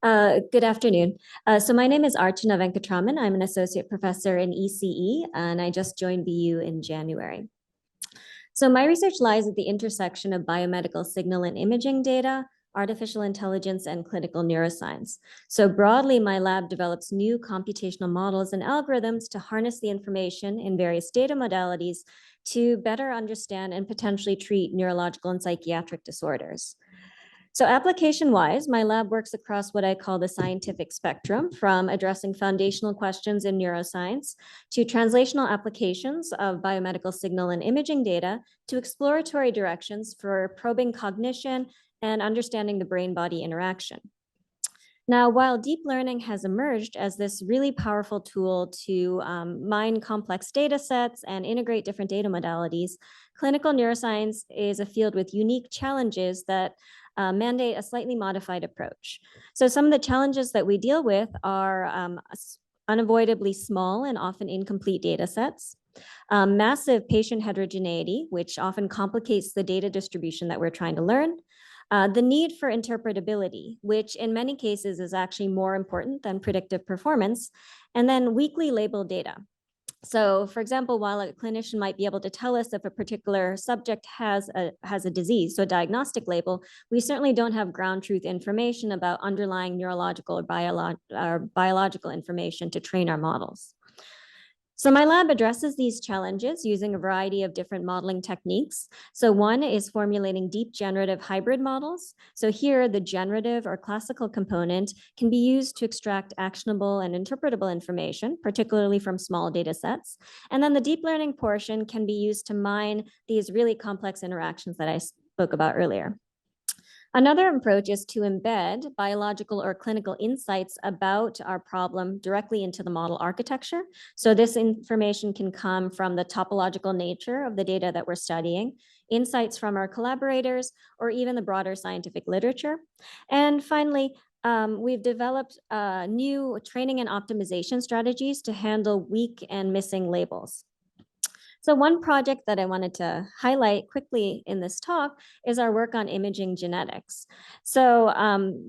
Good afternoon. So my name is Archana Venkataraman. I'm an associate professor in ECE, and I just joined BU in January. So my research lies at the intersection of biomedical signal and imaging data, artificial intelligence, and clinical neuroscience. So broadly, my lab develops new computational models and algorithms to harness the information in various data modalities to better understand and potentially treat neurological and psychiatric disorders. So application-wise, my lab works across what I call the scientific spectrum, from addressing foundational questions in neuroscience to translational applications of biomedical signal and imaging data to exploratory directions for probing cognition and understanding the brain-body interaction. Now, while deep learning has emerged as this really powerful tool to mine complex data sets and integrate different data modalities, clinical neuroscience is a field with unique challenges that mandate a slightly modified approach. So some of the challenges that we deal with are unavoidably small and often incomplete data sets, massive patient heterogeneity, which often complicates the data distribution that we're trying to learn, the need for interpretability, which in many cases is actually more important than predictive performance, and then weakly labeled data. So for example, while a clinician might be able to tell us if a particular subject has a disease, so a diagnostic label, we certainly don't have ground truth information about underlying neurological or biological information to train our models. So my lab addresses these challenges using a variety of different modeling techniques. So one is formulating deep generative hybrid models. So here, the generative or classical component can be used to extract actionable and interpretable information, particularly from small data sets. And then the deep learning portion can be used to mine these really complex interactions that I spoke about earlier. Another approach is to embed biological or clinical insights about our problem directly into the model architecture. So this information can come from the topological nature of the data that we're studying, insights from our collaborators, or even the broader scientific literature. And finally, we've developed new training and optimization strategies to handle weak and missing labels. So one project that I wanted to highlight quickly in this talk is our work on imaging genetics. So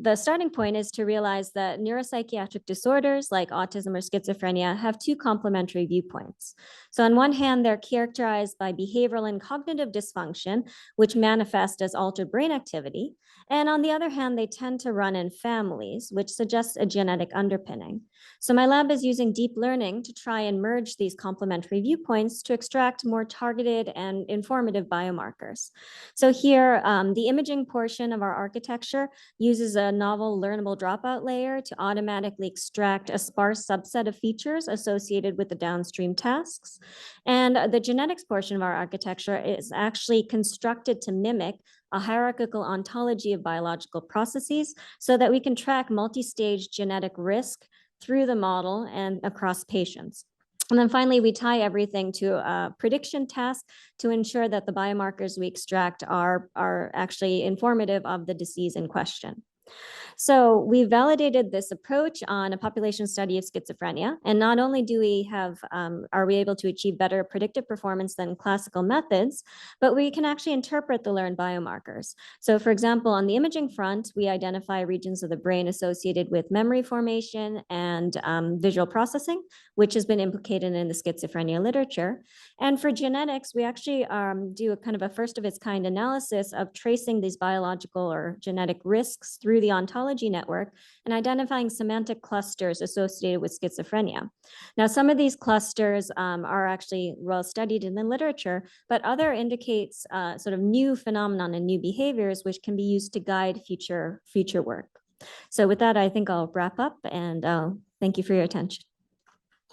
the starting point is to realize that neuropsychiatric disorders like autism or schizophrenia have two complementary viewpoints. So on one hand, they're characterized by behavioral and cognitive dysfunction, which manifest as altered brain activity. And on the other hand, they tend to run in families, which suggests a genetic underpinning. So my lab is using deep learning to try and merge these complementary viewpoints to extract more targeted and informative biomarkers. So here, the imaging portion of our architecture uses a novel learnable dropout layer to automatically extract a sparse subset of features associated with the downstream tasks. And the genetics portion of our architecture is actually constructed to mimic a hierarchical ontology of biological processes so that we can track multi-stage genetic risk through the model and across patients. And then finally, we tie everything to a prediction task to ensure that the biomarkers we extract are actually informative of the disease in question. So we validated this approach on a population study of schizophrenia. And not only do we have, are we able to achieve better predictive performance than classical methods, but we can actually interpret the learned biomarkers. So for example, on the imaging front, we identify regions of the brain associated with memory formation and visual processing, which has been implicated in the schizophrenia literature. And for genetics, we actually do a kind of a first of its kind analysis of tracing these biological or genetic risks through the ontology network and identifying semantic clusters associated with schizophrenia. Now, some of these clusters are actually well studied in the literature, but other indicates sort of new phenomenon and new behaviors, which can be used to guide future work. So with that, I think I'll wrap up and thank you for your attention.